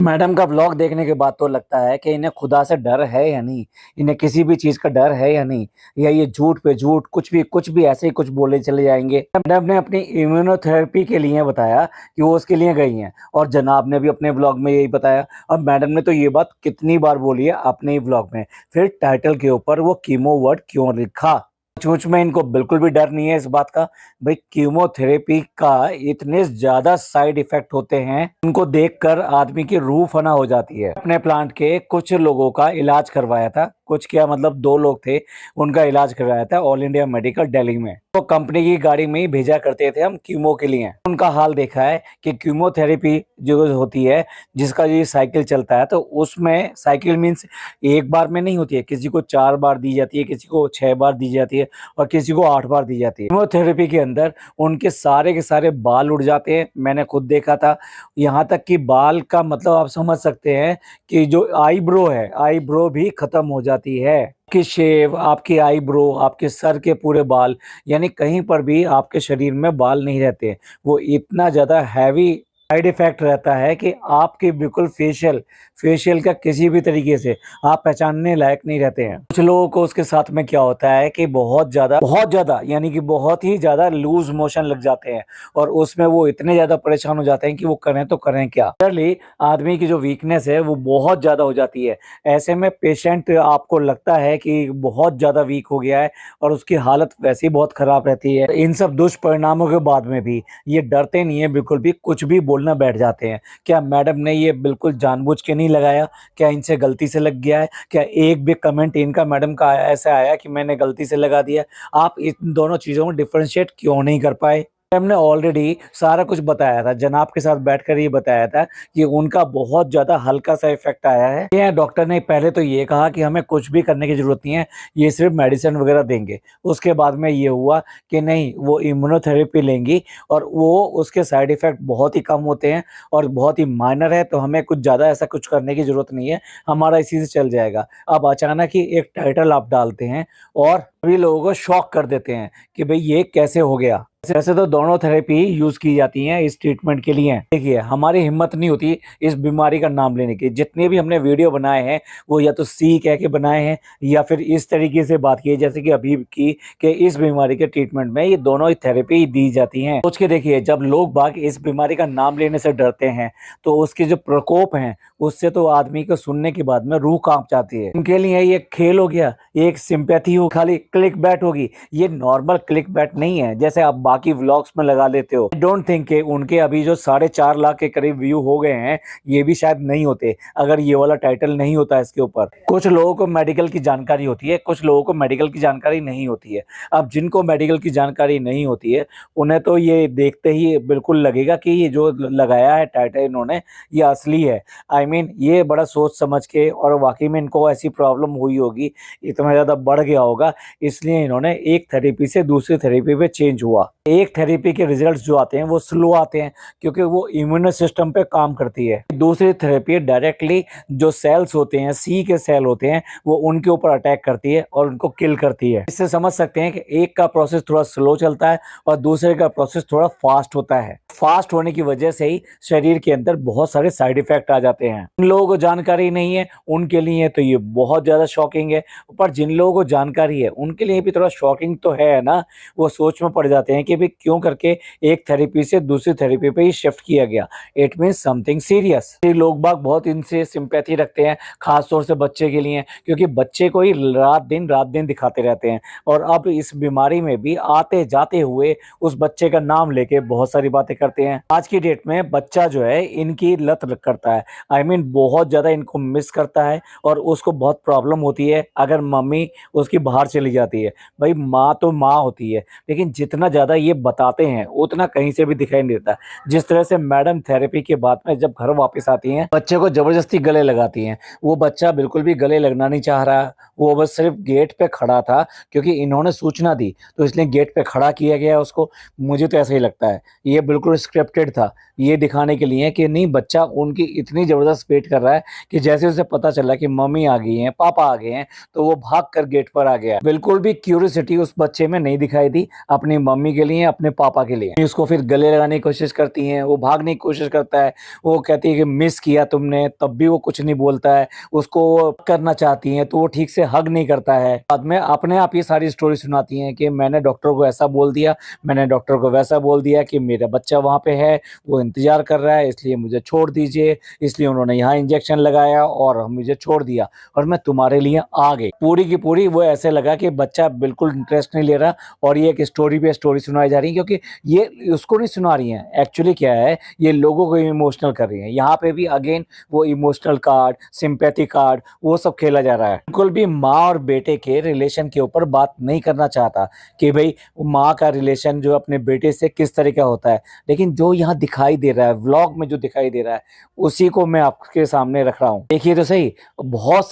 Madam का vlog देखने के बाद तो लगता है कि इन्हें खुदा से डर है या नहीं, इन्हें किसी भी चीज़ का डर है या नहीं, या ये झूठ पे झूठ कुछ भी ऐसे ही कुछ बोले चले जाएंगे। मैडम ने अपनी इम्यूनोथेरेपी के लिए बताया कि वो उसके लिए गई हैं, और जनाब ने भी अपने व्लॉग में यही बताया। और मैडम ने तो ये बात कितनी बार बोली है अपने ही व्लॉग में, फिर टाइटल के ऊपर वो कीमो वर्ड क्यों लिखा? सचमुच में इनको बिल्कुल भी डर नहीं है इस बात का। भाई, कीमोथेरेपी का इतने ज्यादा साइड इफेक्ट होते हैं, उनको देखकर आदमी की रूह फना हो जाती है। अपने प्लांट के कुछ लोगों का इलाज करवाया था, कुछ क्या मतलब 2 लोग थे, उनका इलाज करवाया था ऑल इंडिया मेडिकल दिल्ली में। तो कंपनी की गाड़ी में ही भेजा करते थे हम कीमो के लिए। उनका हाल देखा है कि कीमोथेरेपी जो होती है, जिसका ये साइकिल चलता है, तो उसमें साइकिल मीन्स एक बार में नहीं होती है, किसी को 4 बार दी जाती है, किसी को 6 बार दी जाती है, और किसी को 8 बार दी जाती है। कीमोथेरेपी के अंदर उनके सारे के सारे बाल उड़ जाते हैं, मैंने खुद देखा था। यहाँ तक कि बाल का मतलब आप समझ सकते हैं कि जो आईब्रो है, आईब्रो भी खत्म हो जाती है। आपकी शेव, आपकी आईब्रो, आपके सर के पूरे बाल, यानी कहीं पर भी आपके शरीर में बाल नहीं रहते। वो इतना ज्यादा हैवी साइड इफेक्ट रहता है कि आपके बिल्कुल फेशियल फेशियल का किसी भी तरीके से आप पहचानने लायक नहीं रहते हैं। कुछ लोगों को उसके साथ में क्या होता है कि बहुत ज्यादा यानी कि बहुत ही ज्यादा लूज मोशन लग जाते हैं, और उसमें वो इतने ज्यादा परेशान हो जाते हैं कि वो करें तो करें क्या। जनरली आदमी की जो वीकनेस है वो बहुत ज्यादा हो जाती है। ऐसे में पेशेंट आपको लगता है कि बहुत ज्यादा वीक हो गया है, और उसकी हालत वैसे ही बहुत खराब रहती है। इन सब दुष्परिणामों के बाद में भी ये डरते नहीं है बिल्कुल भी, कुछ भी बोलना बैठ जाते हैं। क्या मैडम ने ये बिल्कुल जानबूझ के नहीं लगाया? क्या इनसे गलती से लग गया है? क्या एक भी कमेंट इनका मैडम का ऐसा आया कि मैंने गलती से लगा दिया? आप इन दोनों चीजों को डिफरेंशिएट क्यों नहीं कर पाए? हमने ऑलरेडी सारा कुछ बताया था, जनाब के साथ बैठकर ये बताया था कि उनका बहुत ज्यादा हल्का सा इफेक्ट आया है। ये डॉक्टर ने पहले तो ये कहा कि हमें कुछ भी करने की जरूरत नहीं है, ये सिर्फ मेडिसिन वगैरह देंगे। उसके बाद में ये हुआ कि नहीं, वो इम्यूनोथेरेपी लेंगी, और वो उसके साइड इफेक्ट बहुत ही कम होते हैं और बहुत ही माइनर है, तो हमें कुछ ज़्यादा ऐसा कुछ करने की ज़रूरत नहीं है, हमारा इसी से चल जाएगा। अब अचानक ही एक टाइटल आप डालते हैं और सभी लोगों को शॉक कर देते हैं कि भाई ये कैसे हो गया। वैसे तो दोनों थेरेपी यूज की जाती हैं इस ट्रीटमेंट के लिए। देखिए, हमारी हिम्मत नहीं होती इस बीमारी का नाम लेने की। जितने भी हमने वीडियो बनाए हैं वो या तो सी कह के बनाए हैं, या फिर इस तरीके से बात की है जैसे कि अभी की, कि इस बीमारी के ट्रीटमेंट में ये दोनों ही थेरेपी दी जाती हैं। सोच के देखिए, जब लोग बाग इस बीमारी का नाम लेने से डरते हैं, तो उसके जो प्रकोप हैं उससे तो आदमी को सुनने के बाद में रूह कांप जाती है। उनके लिए ये खेल हो गया, एक सिंपैथी हो, खाली क्लिक बैट होगी। ये नॉर्मल क्लिक बैट नहीं है जैसे आप बाकी व्लॉग्स में लगा लेते हो। आई डोंट थिंक कि उनके अभी जो 4.5 लाख के करीब व्यू हो गए हैं, ये भी शायद नहीं होते अगर ये वाला टाइटल नहीं होता इसके ऊपर। कुछ लोगों को मेडिकल की जानकारी होती है, कुछ लोगों को मेडिकल की जानकारी नहीं होती है। अब जिनको मेडिकल की जानकारी नहीं होती है, उन्हें तो ये देखते ही बिल्कुल लगेगा कि ये जो लगाया है टाइटल इन्होंने, ये असली है। आई मीन ये बड़ा सोच समझ के, और वाकई में इनको ऐसी प्रॉब्लम हुई होगी, इतना ज़्यादा बढ़ गया होगा, इसलिए इन्होंने एक थेरेपी से दूसरी थेरेपी पे चेंज हुआ। एक थेरेपी के रिजल्ट्स जो आते हैं वो स्लो आते हैं, क्योंकि वो इम्यून सिस्टम पे काम करती है। दूसरी थेरेपी डायरेक्टली जो सेल्स होते हैं, सी के सेल होते हैं, वो उनके ऊपर अटैक करती है और उनको किल करती है। इससे समझ सकते हैं कि एक का प्रोसेस थोड़ा स्लो चलता है और दूसरे का प्रोसेस थोड़ा फास्ट होता है। फास्ट होने की वजह से ही शरीर के अंदर बहुत सारे साइड इफेक्ट आ जाते हैं। जिन लोगों को जानकारी नहीं है उनके लिए तो ये बहुत ज्यादा शॉकिंग है, पर जिन लोगों को जानकारी है उनके लिए भी थोड़ा शॉकिंग तो है ना। वो सोच में पड़ जाते हैं कि भाई क्यों करके एक थेरेपी से दूसरी थेरेपी पे ही शिफ्ट किया गया। It means something serious. लोग बाग बहुत इनसे सिंपैथी रखते हैं, खासतौर से बच्चे के लिए, क्योंकि बच्चे को ही रात दिन दिखाते रहते हैं, और अब इस बीमारी में भी आते जाते हुए उस बच्चे का नाम लेके बहुत सारी बातें करते हैं। आज की डेट में बच्चा जो है इनकी लत करता है, आई मीन बहुत ज्यादा इनको मिस करता है, और उसको बहुत प्रॉब्लम होती है अगर मम्मी उसकी बाहर चली जाती है। भाई माँ तो माँ होती है, लेकिन जितना ज्यादा ये बताते हैं उतना कहीं से भी दिखाई नहीं देता। जिस तरह से मैडम थेरेपी के बाद में जब घर वापस आती हैं, बच्चे को जबरदस्ती गले लगाती हैं। वो बच्चा बिल्कुल भी गले लगना नहीं चाह रहा, वो बस सिर्फ गेट पे खड़ा था, क्योंकि इन्होंने सूचना दी तो इसलिए गेट पे खड़ा किया गया उसको। मुझे तो ऐसा ही लगता है ये बिल्कुल स्क्रिप्टेड था, ये दिखाने के लिए कि नहीं, बच्चा उनकी इतनी जबरदस्त वेट कर रहा है कि जैसे उसे पता चला कि मम्मी आ गई हैं, पापा आ गए हैं, तो वो भाग कर गेट पर आ गया। बिल्कुल भी क्यूरियोसिटी उस बच्चे में नहीं दिखाई दी अपनी मम्मी के लिए। वाली हैं अपने पापा के लिए। उसको फिर गले लगाने की कोशिश करती हैं, वो भागने की कोशिश करता है, वो कहती है कि मिस किया तुमने, तब भी वो कुछ नहीं बोलता है। उसको वो करना चाहती हैं तो वो ठीक से हग नहीं करता है। बाद में अपने आप ये सारी स्टोरी सुनाती हैं कि मैंने डॉक्टर को ऐसा बोल दिया, मैंने डॉक्टर को वैसा बोल दिया कि मेरा बच्चा वहाँ पे है, वो इंतज़ार कर रहा है, इसलिए मुझे छोड़ दीजिए, इसलिए उन्होंने यहाँ इंजेक्शन लगाया और मुझे छोड़ दिया और मैं तुम्हारे लिए आ गई। पूरी की पूरी वो ऐसे लगा कि बच्चा बिल्कुल इंटरेस्ट नहीं ले रहा और ये एक स्टोरी पे स्टोरी सुनाई जा रही है, क्योंकि ये उसको नहीं सुना रही हैं। एक्चुअली क्या है, ये लोगों को इमोशनल कर रही हैं। यहाँ पे भी अगेन वो इमोशनल कार्ड, सिंपैथी कार्ड, वो सब खेला जा रहा है। बिल्कुल भी माँ और बेटे के रिलेशन के ऊपर बात नहीं करना चाहता कि भाई माँ का रिलेशन जो अपने बेटे से किस तरह का होता है, लेकिन जो यहाँ दिखाई दे रहा है, व्लॉग में जो दिखाई दे रहा है, उसी को मैं आपके सामने रख रहा हूँ। देखिए तो सही, बहुत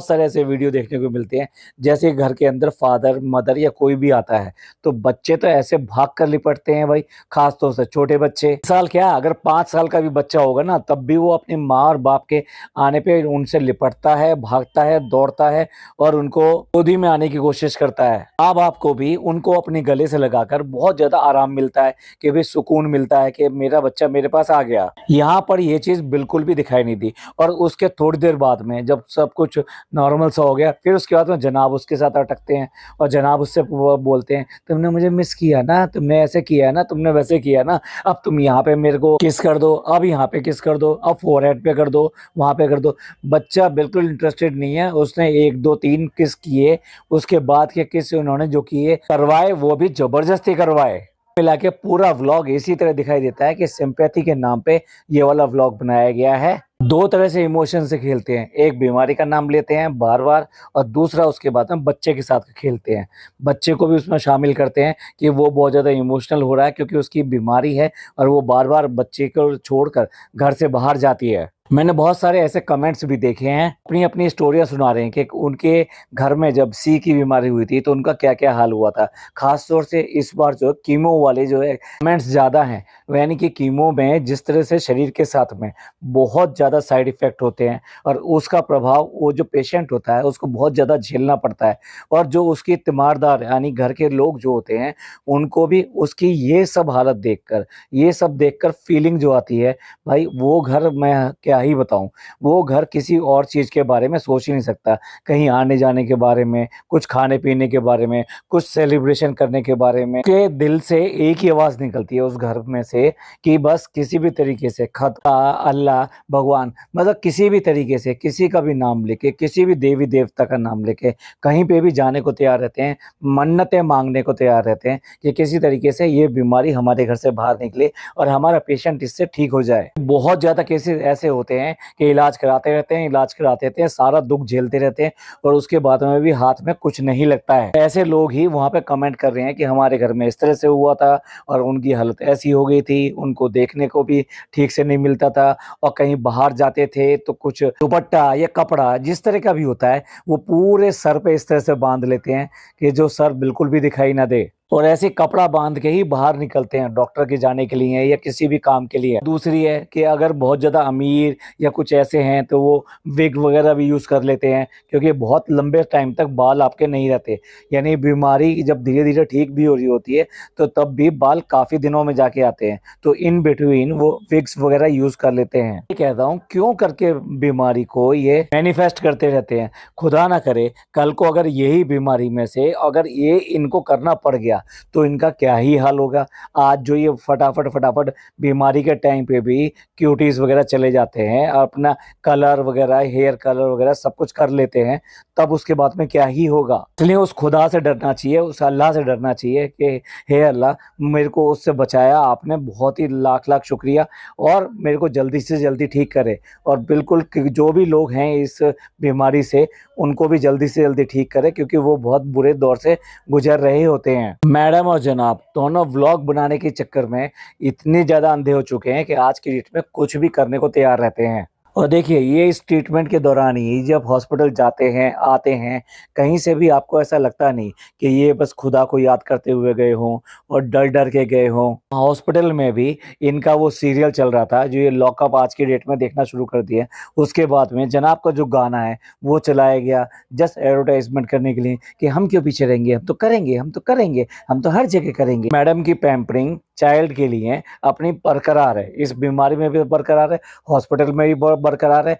सारे ऐसे वीडियो देखने को मिलते हैं, जैसे घर के अंदर फादर, मदर या कोई भी आता है तो बच्चे तो ऐसे भाग कर लिपटते हैं भाई, खास तौर से छोटे बच्चे। साल क्या, अगर 5 साल का भी बच्चा होगा ना, तब भी वो अपनी माँ और बाप के आने पे उनसे लिपटता है, भागता है, दौड़ता है और उनको गोदी में आने की कोशिश करता है। माँ बाप को भी उनको अपने गले से लगाकर बहुत ज्यादा आराम मिलता है कि भाई सुकून मिलता है कि मेरा बच्चा मेरे पास आ गया। यहाँ पर ये चीज बिल्कुल भी दिखाई नहीं दी। और उसके थोड़ी देर बाद में जब सब कुछ नॉर्मल सा हो गया, फिर उसके बाद में जनाब उसके साथ अटकते हैं और जनाब उससे बोलते हैं, तुमने मुझे मिस किया ना, तुमने ऐसे किया ना, तुमने वैसे किया ना, अब तुम यहाँ पे मेरे को किस कर दो, अब यहाँ पे किस कर दो, अब फोरहेड पे कर दो, वहां पे कर दो। बच्चा बिल्कुल इंटरेस्टेड नहीं है। उसने 1 2 3 किस किए, उसके बाद के किस उन्होंने जो किए करवाए, वो भी जबरदस्ती करवाए। मिला के पूरा व्लॉग इसी तरह दिखाई देता है कि सिंपैथी के नाम पे ये वाला व्लॉग बनाया गया है। 2 तरह से इमोशन से खेलते हैं, एक बीमारी का नाम लेते हैं बार बार और दूसरा उसके बाद में बच्चे के साथ खेलते हैं। बच्चे को भी उसमें शामिल करते हैं कि वो बहुत ज़्यादा इमोशनल हो रहा है क्योंकि उसकी बीमारी है और वो बार बार बच्चे को छोड़कर घर से बाहर जाती है। मैंने बहुत सारे ऐसे कमेंट्स भी देखे हैं, अपनी अपनी स्टोरियां सुना रहे हैं कि उनके घर में जब सी की बीमारी हुई थी तो उनका क्या क्या हाल हुआ था। खास तौर से इस बार जो कीमो वाले जो है कमेंट्स ज़्यादा हैं, यानी कि कीमो में जिस तरह से शरीर के साथ में बहुत ज़्यादा साइड इफ़ेक्ट होते हैं और उसका प्रभाव वो जो पेशेंट होता है उसको बहुत ज़्यादा झेलना पड़ता है। और जो उसकी तीमारदार यानी घर के लोग जो होते हैं, उनको भी उसकी ये सब हालत देखकर, ये सब देखकर फीलिंग जो आती है, भाई वो घर मैं क्या ही बताऊँ, वो घर किसी और चीज़ के बारे में सोच ही नहीं सकता। कहीं आने-जाने के बारे में, कुछ खाने-पीने के बारे में, कुछ सेलिब्रेशन करने के बारे में, के दिल से एक ही आवाज़ निकलती है उस घर में से कि बस किसी भी तरीके से खुदा, अल्लाह, भगवान, मतलब किसी भी तरीके से किसी का भी नाम लेके, किसी भी देवी-देवता का नाम लेके कहीं पे भी जाने को तैयार रहते हैं, मन्नतें माँगने को तैयार रहते हैं कि किसी तरीके से ये बीमारी हमारे घर से बाहर निकले और हमारा पेशेंट इससे ठीक हो जाए। बहुत ज़्यादा केसेज़ ऐसे होते हैं कि इलाज कराते रहते हैं, इलाज कराते रहते हैं, सारा दुःख झेलते रहते हैं और उसके बाद में भी हाथ में कुछ नहीं लगता है। ऐसे लोग ही वहाँ पे कमेंट कर रहे हैं कि हमारे घर में इस तरह से हुआ था और उनकी हालत ऐसी हो गई थी, उनको देखने को भी ठीक से नहीं मिलता था और कहीं बाहर जाते थे तो कुछ दुपट्टा या कपड़ा जिस तरह का भी होता है, वो पूरे सर पे इस तरह से बाँध लेते हैं कि जो सर बिल्कुल भी दिखाई ना दे। और ऐसे कपड़ा बांध के ही बाहर निकलते हैं डॉक्टर के जाने के लिए या किसी भी काम के लिए। दूसरी है कि अगर बहुत ज़्यादा अमीर या कुछ ऐसे हैं तो वो विग वगैरह भी यूज़ कर लेते हैं, क्योंकि बहुत लंबे टाइम तक बाल आपके नहीं रहते। यानी बीमारी जब धीरे-धीरे ठीक भी हो रही होती है तो तब भी बाल काफ़ी दिनों में जाके आते हैं, तो इन बिटवीन वो विग्स वगैरह यूज़ कर लेते हैं। ये कहता हूँ क्यों करके बीमारी को ये मैनिफेस्ट करते रहते हैं। खुदा ना करे कल को अगर यही बीमारी में से अगर ये इनको करना पड़ गया तो इनका क्या ही हाल होगा। आज जो ये फटाफट बीमारी के टाइम पे भी क्यूटीज वगैरह चले जाते हैं, अपना कलर वगैरह, हेयर कलर वगैरह सब कुछ कर लेते हैं, तब उसके बाद में क्या ही होगा। इसलिए उस खुदा से डरना चाहिए, उस अल्लाह से डरना चाहिए कि हे अल्लाह मेरे को उससे बचाया आपने, बहुत ही लाख लाख शुक्रिया और मेरे को जल्दी से जल्दी ठीक करे। और बिल्कुल जो भी लोग हैं इस बीमारी से उनको भी जल्दी से जल्दी ठीक करे, क्योंकि वो बहुत बुरे दौर से गुजर रहे होते हैं। मैडम और जनाब दोनों व्लॉग बनाने के चक्कर में इतने ज़्यादा अंधे हो चुके हैं कि आज की डेट में कुछ भी करने को तैयार रहते हैं। और देखिए ये इस ट्रीटमेंट के दौरान ही जब हॉस्पिटल जाते हैं, आते हैं, कहीं से भी आपको ऐसा लगता नहीं कि ये बस खुदा को याद करते हुए गए हों और डर-डर के गए हों। हॉस्पिटल में भी इनका वो सीरियल चल रहा था जो ये लॉकअप आज की डेट में देखना शुरू कर दिया। उसके बाद में जनाब का जो गाना है वो चलाया गया जस्ट एडवर्टाइज़मेंट करने के लिए कि हम क्यों पीछे रहेंगे, हम तो करेंगे, हम तो करेंगे, हम तो हर जगह करेंगे। मैडम की पैम्परिंग चाइल्ड के लिए अपनी बरकरार है, इस बीमारी में भी बरकरार है, हॉस्पिटल में भी बरकरार है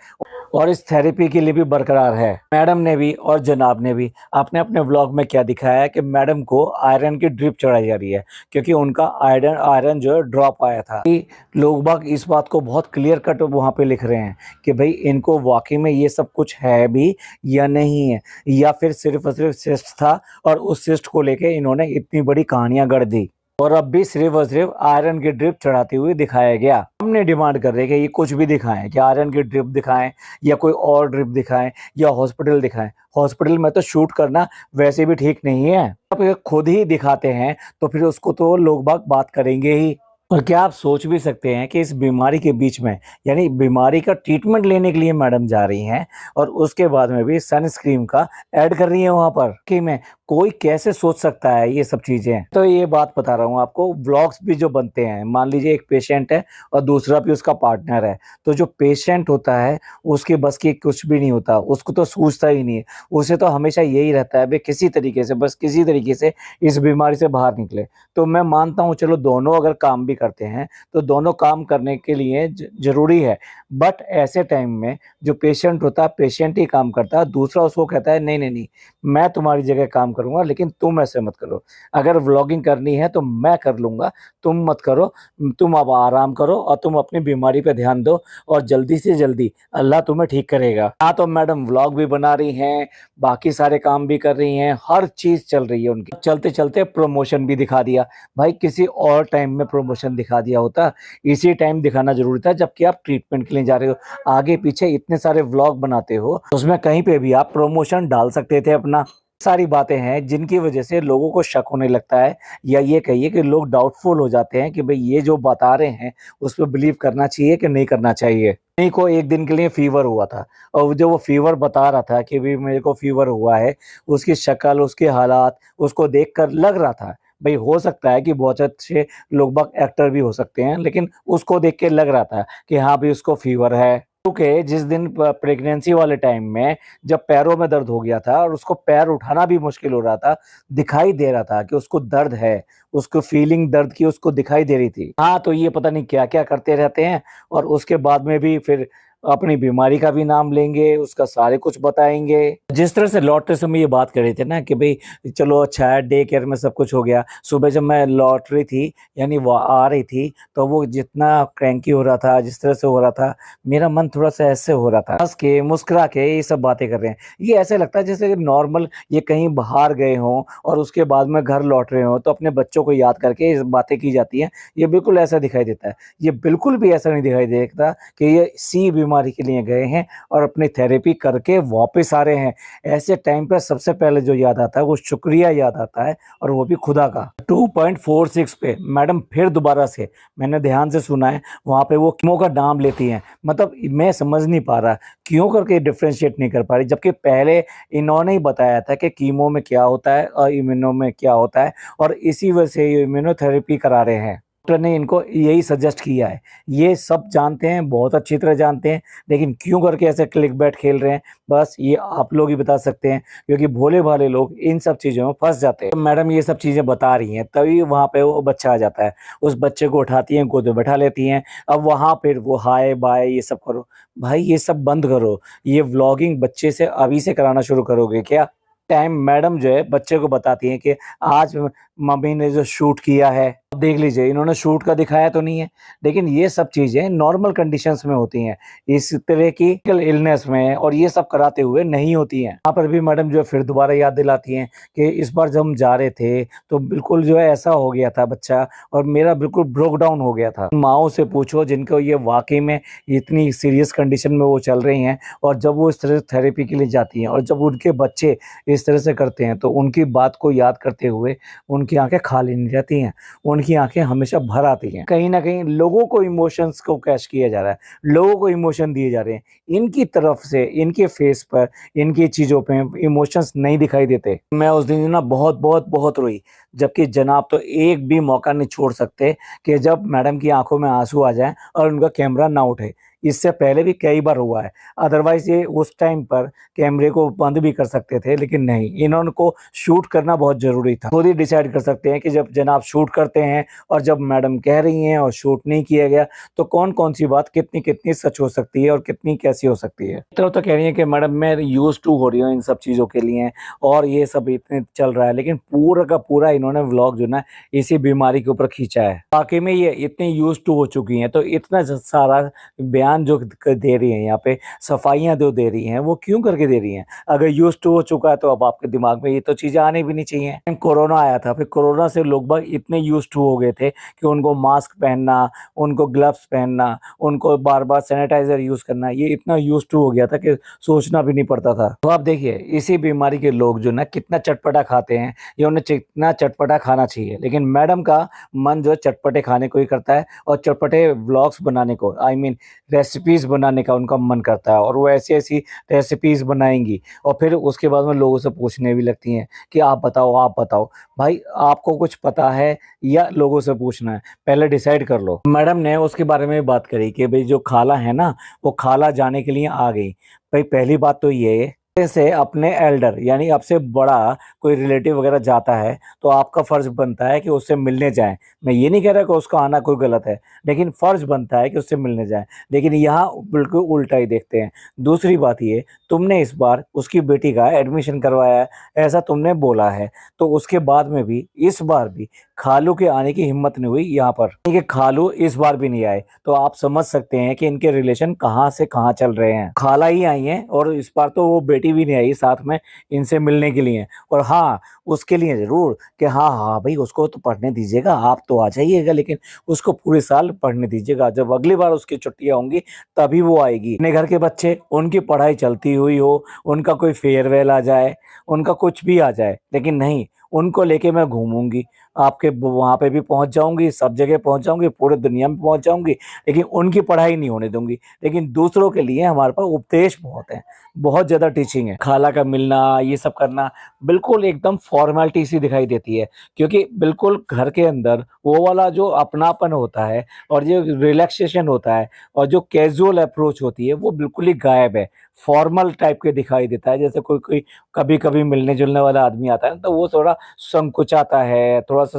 और इस थेरेपी के लिए भी बरकरार है। मैडम ने भी और जनाब ने भी आपने अपने व्लॉग में क्या दिखाया है कि मैडम को आयरन की ड्रिप चढ़ाई जा रही है क्योंकि उनका आयरन आयरन जो है ड्रॉप आया था। कि लोग बाग इस बात को बहुत क्लियर कट वहाँ पे लिख रहे हैं कि भाई इनको वाक़ई में ये सब कुछ है भी या नहीं है या फिर सिर्फ़ और सिर्फ़ सिस्ट था और उस सिस्ट को लेके इन्होंने इतनी बड़ी कहानियाँ गढ़ दी। और अब भी सिर्फ और सिर्फ आयरन की ड्रिप चढ़ाते हुए दिखाया गया। हमने डिमांड कर रहे हैं कि ये कुछ भी दिखाएं कि आयरन की ड्रिप दिखाएं या कोई और ड्रिप दिखाएं या हॉस्पिटल दिखाएं। हॉस्पिटल में तो शूट करना वैसे भी ठीक नहीं है। अब ये खुद ही दिखाते हैं तो फिर उसको तो लोग बाग बात करेंगे ही। और क्या आप सोच भी सकते हैं कि इस बीमारी के बीच में यानी बीमारी का ट्रीटमेंट लेने के लिए मैडम जा रही हैं और उसके बाद में भी सनस्क्रीन का ऐड कर रही हैं वहाँ पर कि मैं कोई कैसे सोच सकता है ये सब चीज़ें। तो ये बात बता रहा हूँ आपको व्लॉग्स भी जो बनते हैं मान लीजिए एक पेशेंट है और दूसरा भी उसका पार्टनर है तो जो पेशेंट होता है उसके बस की कुछ भी नहीं होता, उसको तो सूझता ही नहीं है। उसे तो हमेशा यही रहता है भाई किसी तरीके से बस किसी तरीके से इस बीमारी से बाहर निकले। तो मैं मानता हूँ चलो दोनों अगर काम भी करते हैं तो दोनों काम करने के लिए ज़रूरी है। बट ऐसे टाइम में जो पेशेंट होता है पेशेंट ही काम करता है, दूसरा उसको कहता है नहीं, नहीं, नहीं मैं तुम्हारी जगह काम करूँगा लेकिन तुम ऐसे मत करो। अगर व्लॉगिंग करनी है तो मैं कर लूँगा, तुम मत करो। तुम अब आराम करो और तुम अपनी बीमारी पे ध्यान दो और जल्दी से जल्दी अल्लाह तुम्हें ठीक करेगा। हाँ, तो मैडम व्लॉग भी बना रही हैं, बाकी सारे काम भी कर रही हैं, हर चीज़ चल रही है उनकी। चलते-चलते प्रमोशन भी दिखा दिया। भाई किसी और टाइम में प्रमोशन दिखा दिया होता, इसी टाइम दिखाना ज़रूरी था जबकि आप ट्रीटमेंट के लिए जा रहे हो। आगे-पीछे इतने सारे व्लॉग बनाते हो, उसमें कहीं पे भी आप प्रमोशन डाल सकते थे अपना। सारी बातें हैं जिनकी वजह से लोगों को शक होने लगता है या ये कहिए कि लोग डाउटफुल हो जाते हैं कि भई ये जो बता रहे हैं, उस पे बिलीव करना चाहिए कि नहीं करना चाहिए। उन्हीं को 1 दिन के लिए फ़ीवर हुआ था और जो वो फ़ीवर बता रहा था कि भई मेरे को फ़ीवर हुआ है, उसकी शक्ल, उसके हालात, उसको देखकर लग रहा था भई हो सकता है कि बहुत अच्छे लोग बाग एक्टर भी हो सकते हैं, लेकिन उसको देख के लग रहा था कि हाँ, भई उसको फ़ीवर है। क्योंकि जिस दिन प्रेगनेंसी वाले टाइम में जब पैरों में दर्द हो गया था और उसको पैर उठाना भी मुश्किल हो रहा था, दिखाई दे रहा था कि उसको दर्द है, उसको फीलिंग दर्द की उसको दिखाई दे रही थी। हाँ, तो ये पता नहीं क्या-क्या करते रहते हैं और उसके बाद में भी फिर अपनी बीमारी का भी नाम लेंगे, उसका सारे कुछ बताएँगे। जिस तरह से लौटते समय ये बात कर रहे थे ना कि भई चलो अच्छा है डे केयर में सब कुछ हो गया। सुबह जब मैं लौट रही थी यानी वो आ रही थी, तो वो जितना क्रैंकी हो रहा था, जिस तरह से हो रहा था, मेरा मन थोड़ा-सा ऐसे हो रहा था। हँस के, मुस्कुरा के ये सब बातें कर रहे हैं। ये ऐसे लगता है जैसे नॉर्मल ये कहीं बाहर गए हों और उसके बाद में घर लौट रहे हों, तो अपने बच्चों को याद करके ये बातें की जाती हैं। ये बिल्कुल ऐसा दिखाई देता है। ये बिल्कुल भी ऐसा नहीं दिखाई देता कि ये इसी बीमारी के लिए गए हैं और अपनी थेरेपी करके वापस आ रहे हैं। ऐसे टाइम पे सबसे पहले जो याद आता है वो शुक्रिया याद आता है और वो भी खुदा का। 2.46 पे मैडम फिर दोबारा से मैंने ध्यान से सुना है वहाँ पे वो कीमो का नाम लेती हैं। मतलब मैं समझ नहीं पा रहा क्यों करके डिफरेंशिएट नहीं कर पा रही जबकि पहले इन्होंने ही बताया था कि कीमो में क्या होता है और इम्यूनो में क्या होता है और इसी वजह से ये इम्यूनोथेरेपी करा रहे हैं। डॉक्टर ने इनको यही सजेस्ट किया है। ये सब जानते हैं, बहुत अच्छी तरह जानते हैं, लेकिन क्यों करके ऐसे क्लिकबैट खेल रहे हैं, बस ये आप लोग ही बता सकते हैं क्योंकि भोले-भाले लोग इन सब चीज़ों में फँस जाते हैं। तो मैडम ये सब चीज़ें बता रही हैं, तभी वहाँ पे वो बच्चा आ जाता है। उस बच्चे को उठाती हैं, गोद में बैठा लेती हैं। अब वहाँ फिर वो हाय-बाय ये सब करो। भाई ये सब बंद करो। ये व्लॉगिंग बच्चे से अभी से कराना शुरू करोगे क्या? टाइम मैडम जो है बच्चे को बताती हैं कि आज मम्मी ने जो शूट किया है, अब देख लीजिए इन्होंने शूट का दिखाया तो नहीं है, लेकिन ये सब चीज़ें नॉर्मल कंडीशंस में होती हैं। इस तरह की इलनेस में और ये सब कराते हुए नहीं होती हैं। यहाँ पर भी मैडम जो है फिर दोबारा याद दिलाती हैं कि इस बार जब हम जा रहे थे, तो बिल्कुल जो है ऐसा हो गया था बच्चा और मेरा बिल्कुल ब्रोक डाउन हो गया था। माँओं से पूछो जिनको ये वाक़ई में इतनी सीरियस कंडीशन में वो चल रही हैं और जब वो इस तरह से थेरेपी के लिए जाती हैं और जब उनके बच्चे इस तरह से करते हैं, तो उनकी बात को याद करते हुए उनकी आंखें खाली नहीं रहती हैं, उनकी आंखें हमेशा भर आती हैं। कहीं ना कहीं लोगों को इमोशंस को कैश किया जा रहा है, लोगों को इमोशन दिए जा रहे हैं, इनकी तरफ से इनके फेस पर इनकी चीज़ों पे इमोशंस नहीं दिखाई देते। मैं उस दिन ना बहुत बहुत बहुत रोई, जबकि जनाब तो एक भी मौका नहीं छोड़ सकते कि जब मैडम की आंखों में आंसू आ जाएं और उनका कैमरा ना उठे। इससे पहले भी कई बार हुआ है, अदरवाइज ये उस टाइम पर कैमरे को बंद भी कर सकते थे, लेकिन नहीं, इन्होंने को शूट करना बहुत ज़रूरी था। खुद ही डिसाइड कर सकते हैं कि जब जनाब शूट करते हैं और जब मैडम कह रही हैं और शूट नहीं किया गया, तो कौन कौन सी बात कितनी कितनी सच हो सकती है और कितनी कैसी हो सकती है। तो कह रही है कि मैडम मैं यूज टू हो रही हूँ इन सब चीज़ों के लिए और ये सब इतने चल रहा है, लेकिन पूरा का पूरा इन्होंने व्लॉग जो ना इसी बीमारी के ऊपर खींचा है। वाकई में ये इतनी यूज टू हो चुकी हैं, तो इतना सारा बयान जो दे रही हैं यहाँ पे, सफाइयाँ जो दे रही हैं, वो क्यों करके दे रही हैं? अगर यूज टू हो चुका है तो अब आपके दिमाग में ये तो चीज़ें आनी भी नहीं चाहिए। कोरोना आया था, फिर कोरोना से लोग बाग इतने यूज टू हो गए थे कि उनको मास्क पहनना, उनको ग्लव्स पहनना, उनको बार बार सैनिटाइजर यूज करना, ये इतना यूज टू हो गया था कि सोचना भी नहीं पड़ता था। तो आप देखिए इसी बीमारी के लोग जो ना कितना चटपटा खाते हैं, या उन्हें कितना चटपटा खाना चाहिए, लेकिन मैडम का मन जो चटपटे खाने को ही करता है और चटपटे व्लॉग्स बनाने को, आई मीन रेसिपीज बनाने का उनका मन करता है, और वो ऐसी ऐसी रेसिपीज बनाएंगी और फिर उसके बाद में लोगों से पूछने भी लगती हैं कि आप बताओ आप बताओ। भाई आपको कुछ पता है या लोगों से पूछना है? पहले डिसाइड कर लो। मैडम ने उसके बारे में बात करी कि भाई जो खाला है ना, वो खाला जाने के लिए आ गई। भाई पहली बात तो ये से अपने एल्डर यानी आपसे बड़ा कोई रिलेटिव वगैरह जाता है तो आपका फर्ज बनता है कि उससे मिलने जाएं। मैं ये नहीं कह रहा कि उसका आना कोई गलत है, लेकिन फर्ज बनता है कि उससे मिलने जाएं। लेकिन यहाँ बिल्कुल उल्टा ही देखते हैं। दूसरी बात ये, तुमने इस बार उसकी बेटी का एडमिशन करवाया है, ऐसा तुमने बोला है, तो उसके बाद में भी इस बार भी खालू के आने की हिम्मत नहीं हुई यहाँ पर कि खालू इस बार भी नहीं आए। तो आप समझ सकते हैं कि इनके रिलेशन कहाँ से कहाँ चल रहे हैं। खाला ही आई हैं और इस बार तो वो बेटी भी नहीं आई साथ में इनसे मिलने के लिए। और हाँ, उसके लिए जरूर कि हाँ हाँ भाई उसको तो पढ़ने दीजिएगा, आप तो आ जाइएगा, लेकिन उसको पूरे साल पढ़ने दीजिएगा। जब अगली बार उसकी छुट्टियां होंगी तभी वो आएगी। अपने घर के बच्चे, उनकी पढ़ाई चलती हुई हो, उनका कोई फेयरवेल आ जाए, उनका कुछ भी आ जाए, लेकिन नहीं, उनको लेके मैं घूमूंगी, आपके वहाँ पे भी पहुँच जाऊंगी, सब जगह पहुँच जाऊंगी, पूरे दुनिया में पहुँच जाऊंगी, लेकिन उनकी पढ़ाई नहीं होने दूंगी। लेकिन दूसरों के लिए हमारे पास उपदेश बहुत है, बहुत ज़्यादा टीचिंग है। खाला का मिलना, ये सब करना बिल्कुल एकदम फॉर्मेलिटी सी दिखाई देती है, क्योंकि बिल्कुल घर के अंदर वो वाला जो अपनापन होता है और जो रिलैक्सेशन होता है और जो कैजुअल अप्रोच होती है वो बिल्कुल ही गायब है। फॉर्मल टाइप के दिखाई देता है, जैसे कोई कोई कभी कभी मिलने जुलने वाला आदमी आता है तो वो थोड़ा संकुचाता है, थोड़ा सा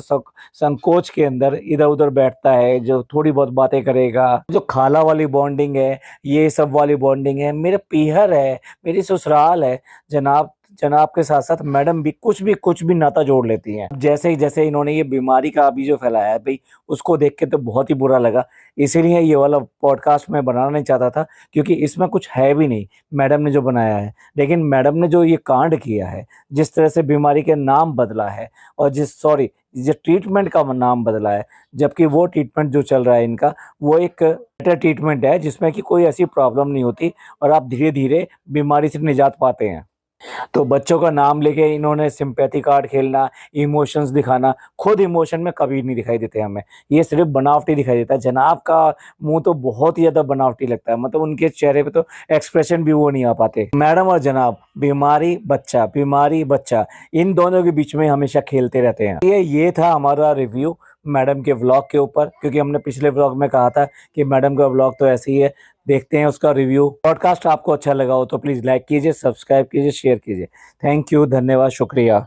संकोच के अंदर इधर उधर बैठता है, जो थोड़ी बहुत बातें करेगा। जो खाला वाली बॉन्डिंग है, ये सब वाली बॉन्डिंग है, मेरे पीहर है, मेरी ससुराल है, जनाब जनाब के साथ साथ मैडम भी कुछ भी नाता जोड़ लेती हैं। जैसे इन्होंने ये बीमारी का अभी जो फैलाया है भाई, उसको देख के तो बहुत ही बुरा लगा। इसीलिए ये वाला पॉडकास्ट मैं बनाना नहीं चाहता था, क्योंकि इसमें कुछ है भी नहीं मैडम ने जो बनाया है। लेकिन मैडम ने जो ये कांड किया है, जिस तरह से बीमारी के नाम बदला है और जो ट्रीटमेंट का नाम बदला है, जबकि वो ट्रीटमेंट जो चल रहा है इनका, वो एक बेटर ट्रीटमेंट है जिसमें कि कोई ऐसी प्रॉब्लम नहीं होती और आप धीरे धीरे बीमारी से निजात पाते हैं। तो बच्चों का नाम लेके इन्होंने सिंपैथी कार्ड खेलना, इमोशंस दिखाना, खुद इमोशन में कभी नहीं दिखाई देते हमें, ये सिर्फ बनावटी दिखाई देता है। जनाब का मुंह तो बहुत ही ज़्यादा बनावटी लगता है, मतलब उनके चेहरे पे तो एक्सप्रेशन भी वो नहीं आ पाते। मैडम और जनाब बीमारी बच्चा इन दोनों के बीच में हमेशा खेलते रहते हैं। ये था हमारा रिव्यू मैडम के व्लॉग के ऊपर, क्योंकि हमने पिछले व्लॉग में कहा था कि मैडम का व्लॉग तो ऐसे ही है। देखते हैं उसका रिव्यू। पॉडकास्ट आपको अच्छा लगा हो तो प्लीज़ लाइक कीजिए, सब्सक्राइब कीजिए, शेयर कीजिए। थैंक यू, धन्यवाद, शुक्रिया।